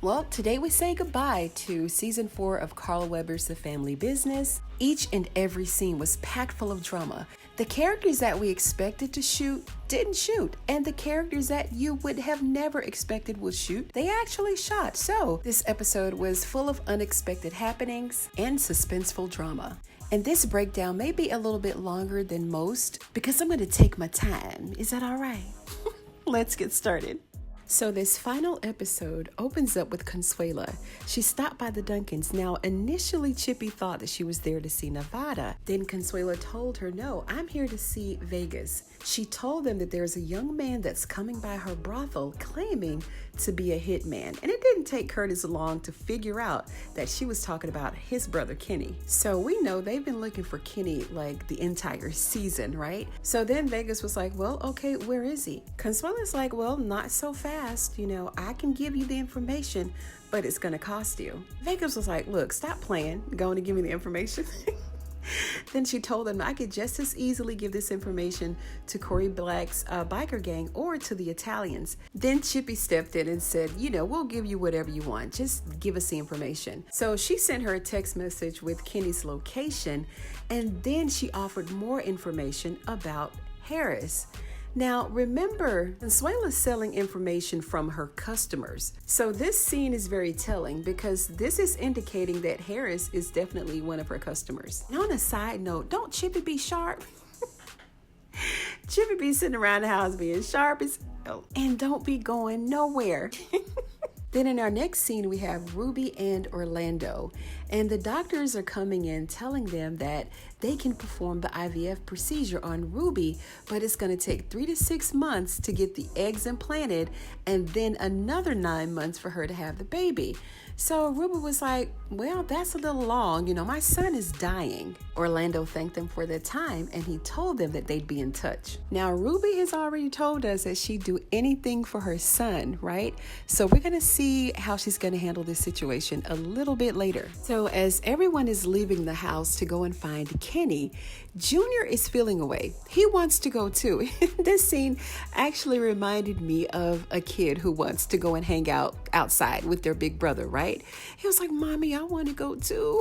Well, today we say goodbye to season 4 of Carl Weber's The Family Business. Each and every scene was packed full of drama. The characters that we expected to shoot didn't shoot, and the characters that you would have never expected would shoot, they actually shot. So this episode was full of unexpected happenings and suspenseful drama. And this breakdown may be a little bit longer than most because I'm going to take my time. Is that all right? Let's get started. So this final episode opens up with Consuela. She stopped by the Duncans. Now, initially, Chippy thought that she was there to see Nevada. Then Consuela told her, no, I'm here to see Vegas. She told them that there's a young man that's coming by her brothel claiming to be a hitman. And it didn't take Curtis long to figure out that she was talking about his brother, Kenny. So we know they've been looking for Kenny like the entire season, right? So then Vegas was like, well, okay, where is he? Consuela's like, well, not so fast. You know, I can give you the information, but it's going to cost you. Vegas was like, look, stop playing. Going to give me the information. Then she told them I could just as easily give this information to Corey Black's biker gang or to the Italians. Then Chippy stepped in and said, you know, we'll give you whatever you want. Just give us the information. So she sent her a text message with Kenny's location, and then she offered more information about Harris. Now, remember, Consuela's selling information from her customers. So this scene is very telling because this is indicating that Harris is definitely one of her customers. Now, on a side note, don't Chippy be sharp? Chippy be sitting around the house being sharp as hell and don't be going nowhere. Then in our next scene, we have Ruby and Orlando, and the doctors are coming in telling them that they can perform the IVF procedure on Ruby, but it's going to take 3 to 6 months to get the eggs implanted and then another 9 months for her to have the baby. So Ruby was like, well, that's a little long. You know, my son is dying. Orlando thanked them for their time, and he told them that they'd be in touch. Now, Ruby has already told us that she'd do anything for her son, right? So we're going to see how she's going to handle this situation a little bit later. So as everyone is leaving the house to go and find Kenny, Junior is feeling away. He wants to go too. This scene actually reminded me of a kid who wants to go and hang out outside with their big brother, right? He was like, Mommy, I want to go too.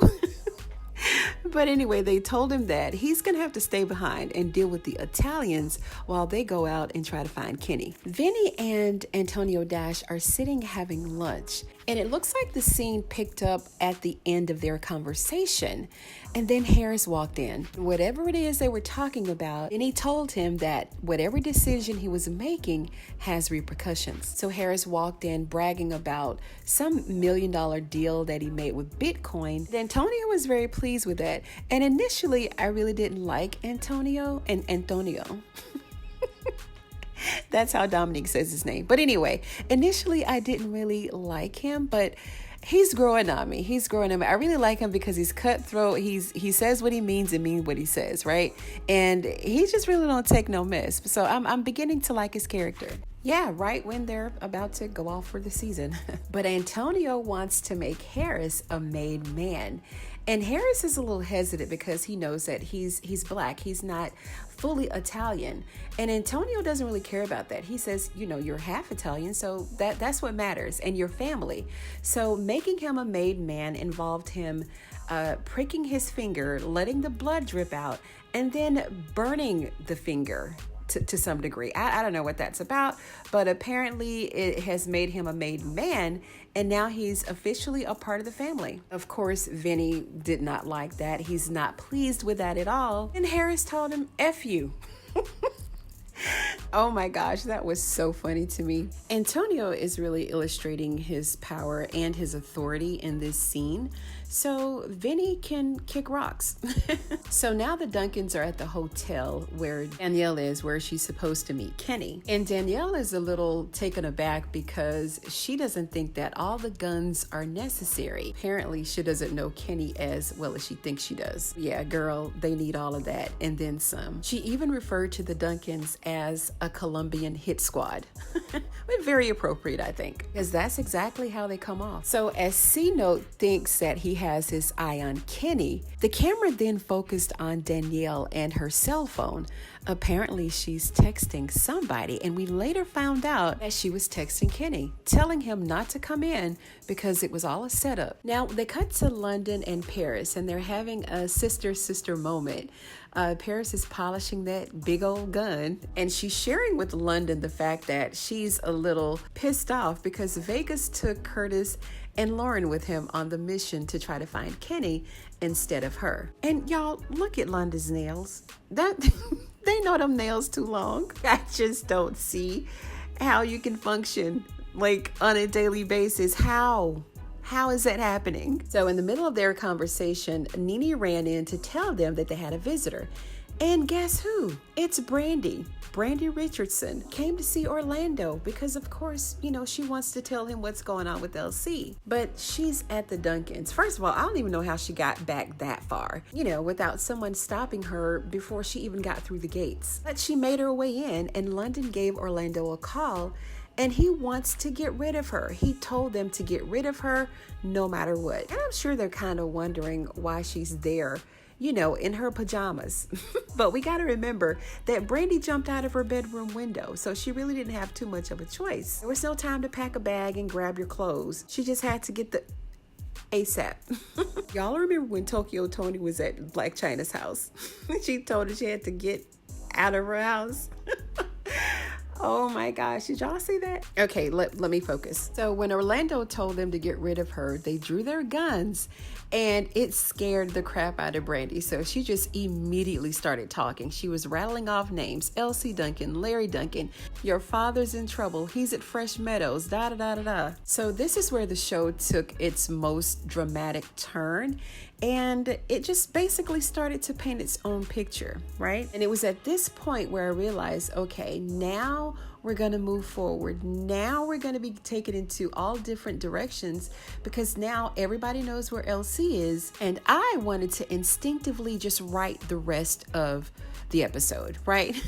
But anyway, they told him that he's going to have to stay behind and deal with the Italians while they go out and try to find Kenny. Vinny and Antonio Dash are sitting having lunch, and it looks like the scene picked up at the end of their conversation. And then Harris walked in. Whatever it is they were talking about, and he told him that whatever decision he was making has repercussions. So Harris walked in bragging about some $1 million deal that he made with Bitcoin. And Antonio was very pleased with that. And initially, I really didn't like Antonio. That's how Dominique says his name. But anyway, initially I didn't really like him, but he's growing on me. I really like him because he's cutthroat. He says what he means and means what he says, right? And he just really don't take no mess. So I'm beginning to like his character. Yeah, right when they're about to go off for the season. But Antonio wants to make Harris a made man. And Harris is a little hesitant because he knows that he's black. He's not fully Italian. And Antonio doesn't really care about that. He says, you know, you're half Italian, so that's what matters, and your family. So making him a made man involved him pricking his finger, letting the blood drip out, and then burning the finger to some degree. I don't know what that's about, but apparently it has made him a made man, and now he's officially a part of the family. Of course, Vinny did not like that. He's not pleased with that at all. And Harris told him, F you. Oh my gosh, that was so funny to me. Antonio is really illustrating his power and his authority in this scene, so Vinny can kick rocks. So now the Duncans are at the hotel where Danielle is, where she's supposed to meet Kenny. And Danielle is a little taken aback because she doesn't think that all the guns are necessary. Apparently, she doesn't know Kenny as well as she thinks she does. Yeah, girl, they need all of that and then some. She even referred to the Duncans as a a Colombian hit squad. But very appropriate, I think, because that's exactly how they come off. So as C-Note thinks that he has his eye on Kenny, the camera then focused on Danielle and her cell phone. Apparently she's texting somebody, and we later found out that she was texting Kenny, telling him not to come in because it was all a setup. Now they cut to London and Paris, and they're having a sister-sister moment. Paris is polishing that big old gun, and she's sharing with London the fact that she's a little pissed off because Vegas took Curtis and Lauren with him on the mission to try to find Kenny instead of her. And y'all, look at London's nails. They know them nails too long. I just don't see how you can function like on a daily basis. How is that happening? So in the middle of their conversation, Nene ran in to tell them that they had a visitor. And guess who? It's Brandy. Brandy Richardson came to see Orlando because, of course, she wants to tell him what's going on with LC. But she's at the Duncans. First of all, I don't even know how she got back that far, without someone stopping her before she even got through the gates. But she made her way in, and London gave Orlando a call, and he wants to get rid of her. He told them to get rid of her no matter what. And I'm sure they're kind of wondering why she's there, in her pajamas. But we got to remember that Brandy jumped out of her bedroom window, so she really didn't have too much of a choice. There was no time to pack a bag and grab your clothes. She just had to get the ASAP. Y'all remember when Tokyo Tony was at Black China's house? She told her she had to get out of her house. Oh my gosh, did y'all see that? Okay, let me focus. So when Orlando told them to get rid of her, they drew their guns, and it scared the crap out of Brandy. So she just immediately started talking. She was rattling off names: Elsie Duncan, Larry Duncan, your father's in trouble, he's at Fresh Meadows, da da da da da. So this is where the show took its most dramatic turn, and it just basically started to paint its own picture, right? And it was at this point where I realized, okay, now we're going to move forward. Now we're going to be taken into all different directions, because now everybody knows where LC is. And I wanted to instinctively just write the rest of the episode, right?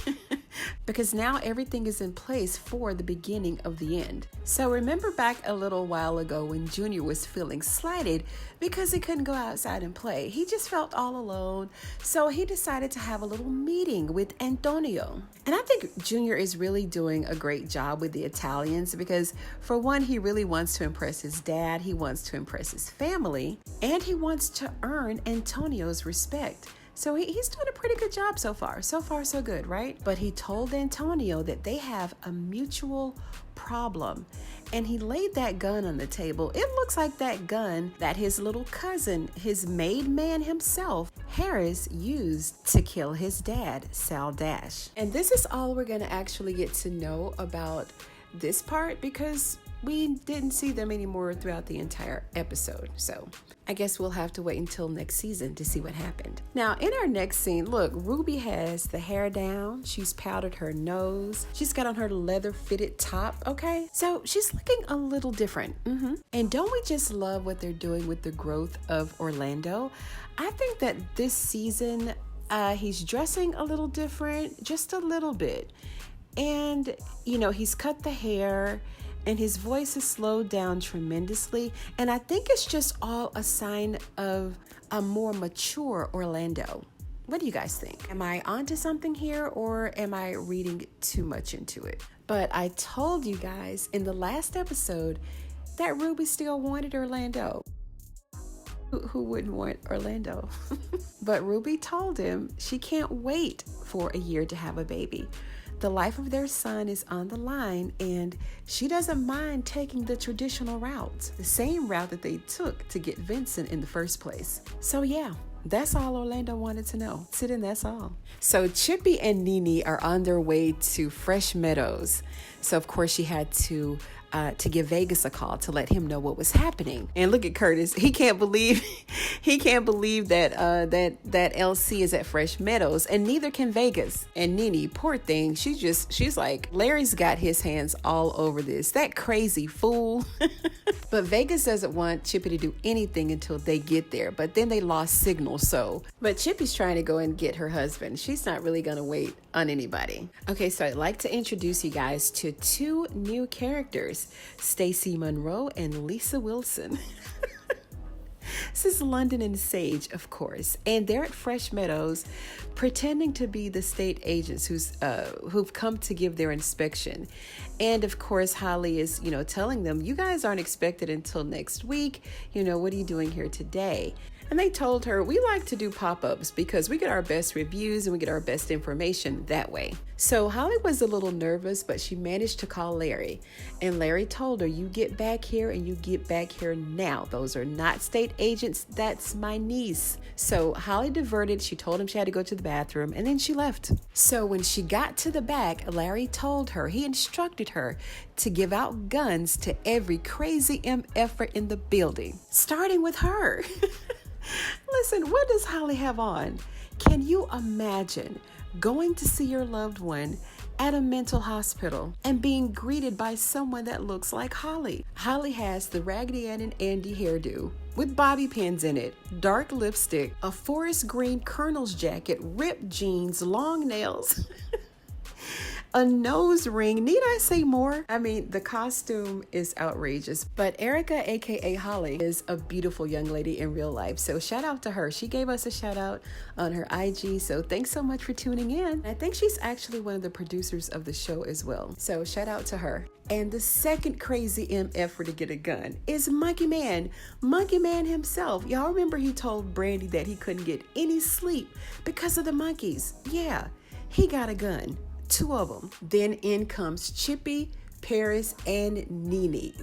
Because now everything is in place for the beginning of the end. So remember back a little while ago when Junior was feeling slighted because he couldn't go outside and play. He just felt all alone. So he decided to have a little meeting with Antonio. And I think Junior is really doing a great job with the Italians because, for one, he really wants to impress his dad, he wants to impress his family, and he wants to earn Antonio's respect. So he's doing a pretty good job so far. So far, so good, right? But he told Antonio that they have a mutual problem. And he laid that gun on the table. It looks like that gun that his little cousin, his made man himself, Harris, used to kill his dad, Sal Dash. And this is all we're going to actually get to know about this part, because we didn't see them anymore throughout the entire episode. So I guess we'll have to wait until next season to see what happened. Now, in our next scene, look, Ruby has the hair down. She's powdered her nose. She's got on her leather fitted top, okay? So she's looking a little different. And don't we just love what they're doing with the growth of Orlando? I think that this season, he's dressing a little different, just a little bit. And, he's cut the hair, and his voice is slowed down tremendously. And I think it's just all a sign of a more mature Orlando. What do you guys think? Am I onto something here, or am I reading too much into it? But I told you guys in the last episode that Ruby still wanted Orlando. Who wouldn't want Orlando? But Ruby told him she can't wait for a year to have a baby. The life of their son is on the line, and she doesn't mind taking the traditional route, the same route that they took to get Vincent in the first place. So yeah, that's all Orlando wanted to know. That's all. So Chippy and Nene are on their way to Fresh Meadows So of course she had to give Vegas a call to let him know what was happening. And look at Curtis; he can't believe that LC is at Fresh Meadows, and neither can Vegas. And Nene, poor thing, she's like, Larry's got his hands all over this. That crazy fool. But Vegas doesn't want Chippy to do anything until they get there. But then they lost signal, but Chippy's trying to go and get her husband. She's not really gonna wait on anybody. Okay, so I'd like to introduce you guys to two new characters, Stacey Monroe and Lisa Wilson. This is London and Sage, of course, and they're at Fresh Meadows pretending to be the state agents who've come to give their inspection. And of course, Holly is, telling them, you guys aren't expected until next week. What are you doing here today? And they told her, we like to do pop-ups because we get our best reviews and we get our best information that way. So Holly was a little nervous, but she managed to call Larry. And Larry told her, you get back here and you get back here now. Those are not state agents. That's my niece. So Holly diverted. She told him she had to go to the bathroom and then she left. So when she got to the back, Larry told her, he instructed her to give out guns to every crazy MFer in the building, starting with her. Listen, what does Holly have on? Can you imagine going to see your loved one at a mental hospital and being greeted by someone that looks like Holly? Holly has the Raggedy Ann and Andy hairdo with bobby pins in it, dark lipstick, a forest green colonel's jacket, ripped jeans, long nails, a nose ring. Need I say more? I mean, the costume is outrageous, but Erica, aka Holly, is a beautiful young lady in real life. So shout out to her. She gave us a shout out on her IG. So thanks so much for tuning in. I think she's actually one of the producers of the show as well. So shout out to her. And the second crazy MF to get a gun is Monkey Man. Monkey Man himself. Y'all remember he told Brandy that he couldn't get any sleep because of the monkeys. Yeah, he got a gun. 2 of them. Then in comes Chippy, Paris, and Nene.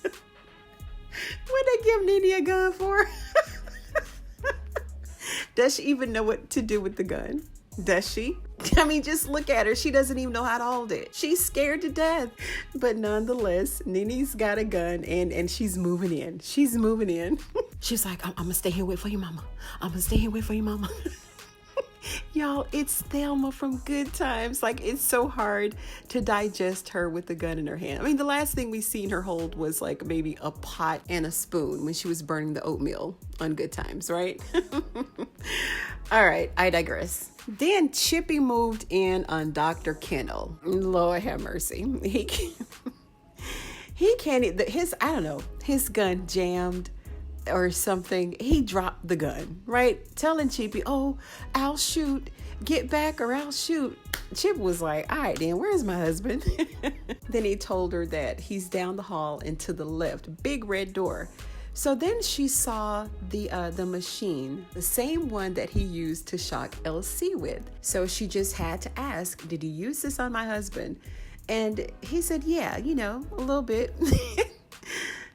What'd they give Nene a gun for? Does she even know what to do with the gun? Does she? I mean, just look at her. She doesn't even know how to hold it. She's scared to death. But nonetheless, Nene's got a gun and she's moving in. She's moving in. She's like, I'm going to stay here wait for you, mama. I'm going to stay here wait for you, mama. Y'all, it's Thelma from Good Times. Like, it's so hard to digest her with the gun in her hand. I mean, the last thing we seen her hold was like maybe a pot and a spoon when she was burning the oatmeal on Good Times, right? All right, I digress. Then Chippy moved in on Dr. Kennel. Lord have mercy. He can't, his gun jammed or something. He dropped the gun, right? Telling Chippy, oh, I'll shoot. Get back or I'll shoot. Chip was like, all right, then where's my husband? Then he told her that he's down the hall and to the left, big red door. So then she saw the machine, the same one that he used to shock LC with. So she just had to ask, did he use this on my husband? And he said, yeah, a little bit.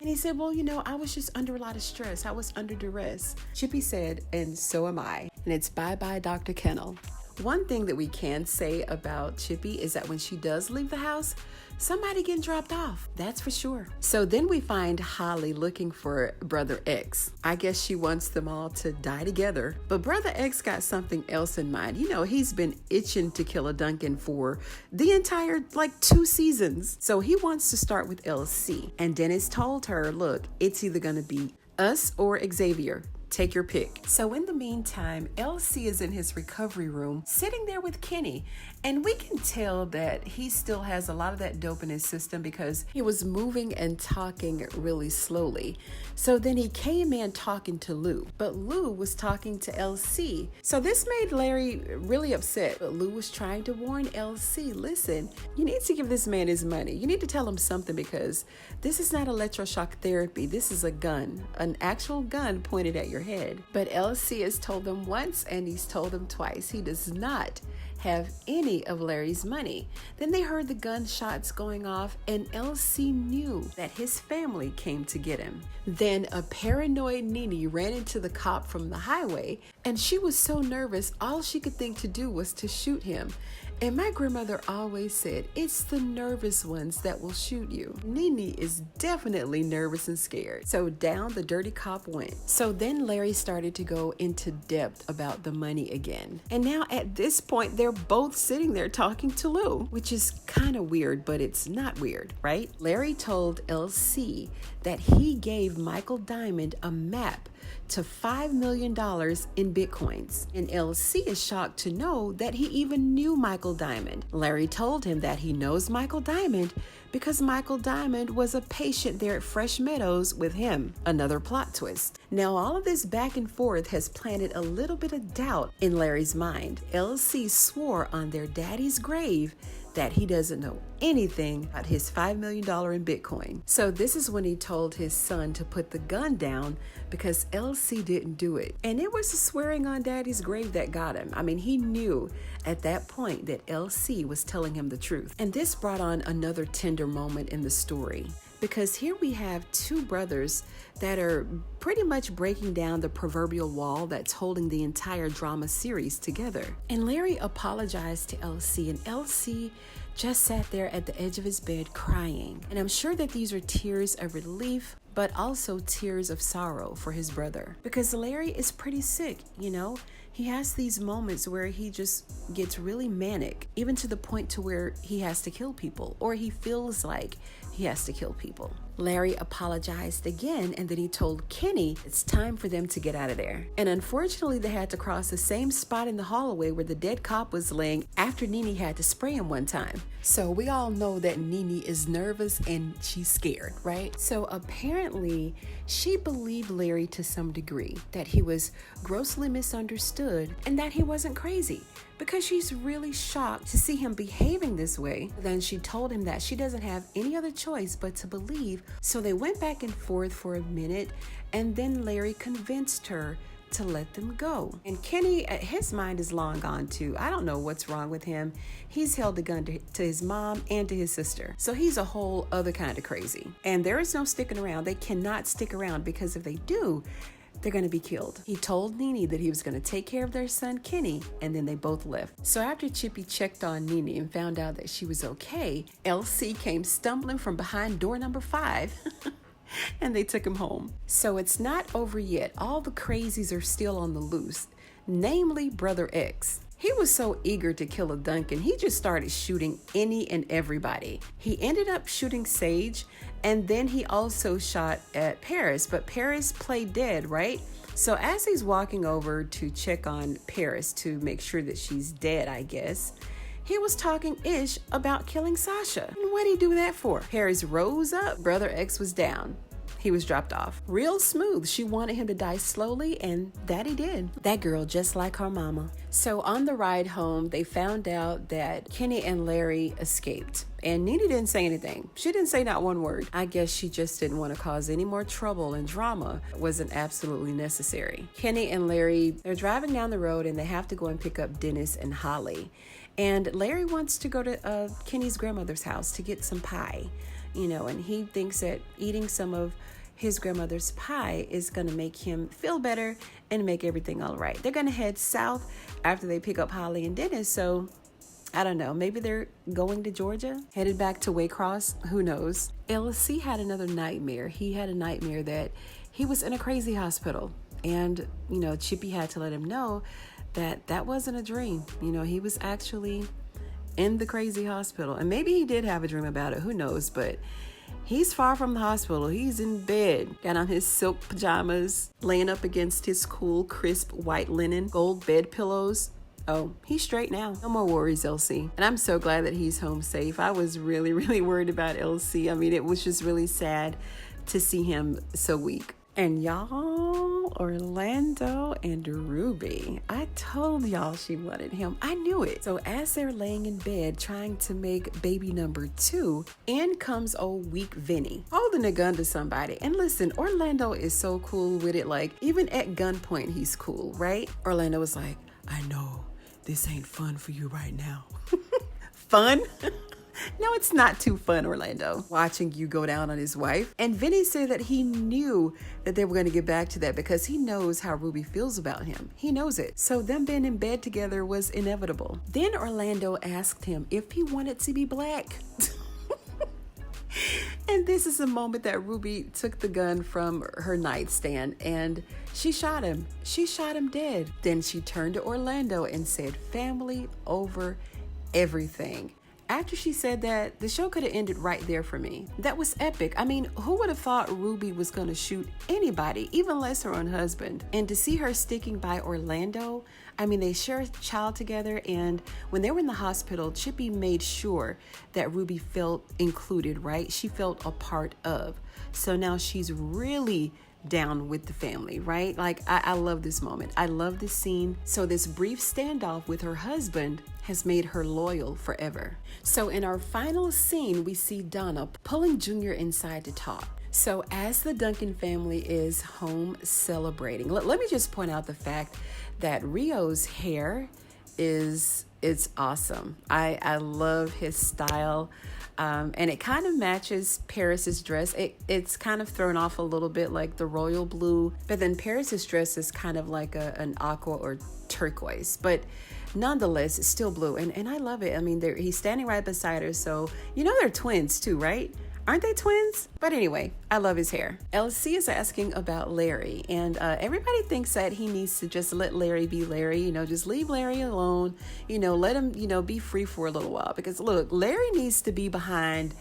And he said, well, I was just under a lot of stress. I was under duress. Chippy said, and so am I. And it's bye-bye, Dr. Kennel. One thing that we can say about Chippy is that when she does leave the house, somebody getting dropped off. That's for sure. So then we find Holly looking for Brother X. I guess she wants them all to die together. But Brother X got something else in mind. He's been itching to kill a Duncan for the entire 2 seasons. So he wants to start with LC. And Dennis told her, look, it's either going to be us or Xavier. Take your pick. So in the meantime, LC is in his recovery room, sitting there with Kenny. And we can tell that he still has a lot of that dope in his system because he was moving and talking really slowly. So then he came in talking to Lou, but Lou was talking to LC. So this made Larry really upset. But Lou was trying to warn LC, listen, you need to give this man his money. You need to tell him something because this is not electroshock therapy. This is a gun, an actual gun pointed at your head. But LC has told them once and he's told them twice. He does not have any of Larry's money. Then they heard the gunshots going off and LC knew that his family came to get him. Then a paranoid Nene ran into the cop from the highway and she was so nervous all she could think to do was to shoot him. And my grandmother always said, it's the nervous ones that will shoot you. Nene is definitely nervous and scared. So down the dirty cop went. So then Larry started to go into depth about the money again. And now at this point, they're both sitting there talking to Lou, which is kind of weird, but it's not weird, right? Larry told LC that he gave Michael Diamond a map to $5 million in Bitcoins. And LC is shocked to know that he even knew Michael Diamond. Larry told him that he knows Michael Diamond because Michael Diamond was a patient there at Fresh Meadows with him. Another plot twist. Now all of this back and forth has planted a little bit of doubt in Larry's mind. LC swore on their daddy's grave that he doesn't know anything about his $5 million in Bitcoin. So this is when he told his son to put the gun down because LC didn't do it. And it was the swearing on daddy's grave that got him. I mean, he knew at that point that LC was telling him the truth. And this brought on another tender moment in the story, because here we have two brothers that are pretty much breaking down the proverbial wall that's holding the entire drama series together. And Larry apologized to LC, and LC just sat there at the edge of his bed crying. And I'm sure that these are tears of relief, but also tears of sorrow for his brother, because Larry is pretty sick, you know? He has these moments where he just gets really manic, even to the point to where he has to kill people, or he feels like he has to kill people. Larry apologized again, and then he told Kenny it's time for them to get out of there. And unfortunately, they had to cross the same spot in the hallway where the dead cop was laying after Nene had to spray him one time. So we all know that Nene is nervous and she's scared, right? So apparently, she believed Larry to some degree, that he was grossly misunderstood and that he wasn't crazy, because she's really shocked to see him behaving this way. Then she told him that she doesn't have any other choice but to believe. So they went back and forth for a minute, and then Larry convinced her to let them go. And Kenny, his mind is long gone too. I don't know what's wrong with him. He's held the gun to his mom and to his sister. So he's a whole other kind of crazy. And there is no sticking around. They cannot stick around, because if they do, they're going to be killed. He told Nene that he was going to take care of their son, Kenny, and then they both left. So after Chippy checked on Nene and found out that she was okay, LC came stumbling from behind door number 5 and they took him home. So it's not over yet. All the crazies are still on the loose, namely Brother X. He was so eager to kill a Duncan, he just started shooting any and everybody. He ended up shooting Sage, and then he also shot at Paris, but Paris played dead, right? So as he's walking over to check on Paris to make sure that she's dead, I guess, he was talking ish about killing Sasha. And what'd he do that for? Paris rose up, Brother X was down. He was dropped off. Real smooth. She wanted him to die slowly, and that he did. That girl just like her mama. So on the ride home, they found out that Kenny and Larry escaped. And Nene didn't say anything. She didn't say not one word. I guess she just didn't want to cause any more trouble, and drama wasn't absolutely necessary. Kenny and Larry, they're driving down the road, and they have to go and pick up Dennis and Holly. And Larry wants to go to Kenny's grandmother's house to get some pie, you know, and he thinks that eating some of his grandmother's pie is going to make him feel better and make everything all right. They're going to head south after they pick up Holly and Dennis. So I don't know, maybe they're going to Georgia, headed back to Waycross, who knows. LC had another nightmare. He had a nightmare that he was in a crazy hospital, and, you know, Chippy had to let him know that that wasn't a dream. You know, he was actually in the crazy hospital, and maybe he did have a dream about it, who knows, but he's far from the hospital. He's in bed, got on his silk pajamas, laying up against his cool, crisp white linen, gold bed pillows. Oh, he's straight now. No more worries, LC. And I'm so glad that he's home safe. I was really, really worried about LC. I mean, it was just really sad to see him so weak. And y'all, Orlando and Ruby, I told y'all she wanted him. I knew it. So as they're laying in bed trying to make baby number 2, in comes old weak Vinny, holding a gun to somebody. And listen, Orlando is so cool with it. Like, even at gunpoint, he's cool, right? Orlando was like, I know this ain't fun for you right now. Fun? No, it's not too fun, Orlando, watching you go down on his wife. And Vinny said that he knew that they were going to get back to that because he knows how Ruby feels about him. He knows it. So them being in bed together was inevitable. Then Orlando asked him if he wanted to be black. And this is a moment that Ruby took the gun from her nightstand and she shot him. She shot him dead. Then she turned to Orlando and said, "Family over everything." After she said that, the show could have ended right there for me. That was epic. I mean, who would have thought Ruby was going to shoot anybody, even less her own husband? And to see her sticking by Orlando, I mean, they share a child together, and when they were in the hospital, Chippy made sure that Ruby felt included, right? She felt a part of. So now she's really down with the family, right? Like, I love this moment. I love this scene. So this brief standoff with her husband has made her loyal forever. So in our final scene, we see Donna pulling Junior inside to talk. So as the Duncan family is home celebrating, let me just point out the fact that Rio's hair it's awesome. I love his style. And it kind of matches Paris's dress. It's kind of thrown off a little bit like the royal blue, but then Paris's dress is kind of like an aqua or turquoise, but nonetheless, it's still blue. And I love it. I mean, he's standing right beside her. So, you know, they're twins too, right? Aren't they twins? But anyway, I love his hair. LC is asking about Larry, and everybody thinks that he needs to just let Larry be Larry, you know, just leave Larry alone, you know, let him, you know, be free for a little while. Because look, Larry needs to be behind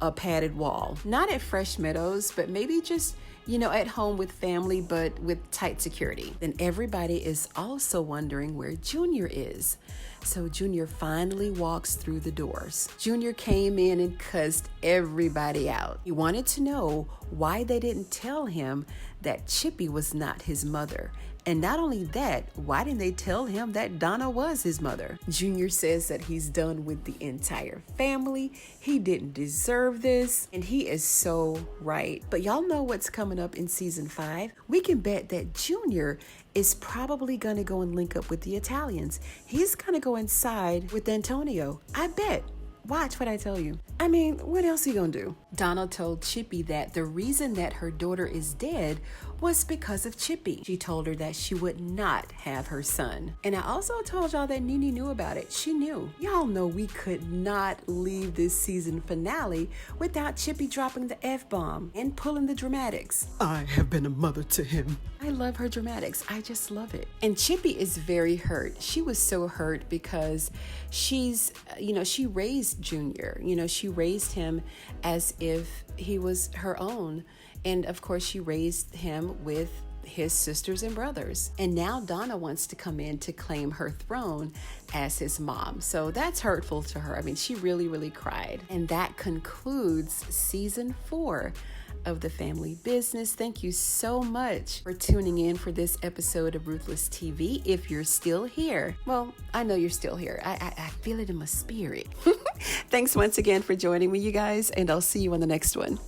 a padded wall, not at Fresh Meadows, but maybe just, you know, at home with family, but with tight security. Then everybody is also wondering where Junior is. So Junior finally walks through the doors. Junior came in and cussed everybody out. He wanted to know why they didn't tell him that Chippy was not his mother. And not only that, why didn't they tell him that Donna was his mother? Junior says that he's done with the entire family. He didn't deserve this. And he is so right. But y'all know what's coming up in season 5? We can bet that Junior is probably going to go and link up with the Italians. He's going to go inside with Antonio. I bet. Watch what I tell you. I mean, what else he gonna do? Donna told Chippy that the reason that her daughter is dead was because of Chippy. She told her that she would not have her son. And I also told y'all that Nene knew about it. She knew. Y'all know we could not leave this season finale without Chippy dropping the F-bomb and pulling the dramatics. I have been a mother to him. I love her dramatics. I just love it. And Chippy is very hurt. She was so hurt because she's, you know, she raised Junior. You know, she raised him as if he was her own. And of course, she raised him with his sisters and brothers. And now Donna wants to come in to claim her throne as his mom. So that's hurtful to her. I mean, she really, really cried. And that concludes season 4 of The Family Business. Thank you so much for tuning in for this episode of Ruthless TV. If you're still here, well, I know you're still here. I feel it in my spirit. Thanks once again for joining me, you guys, and I'll see you on the next one.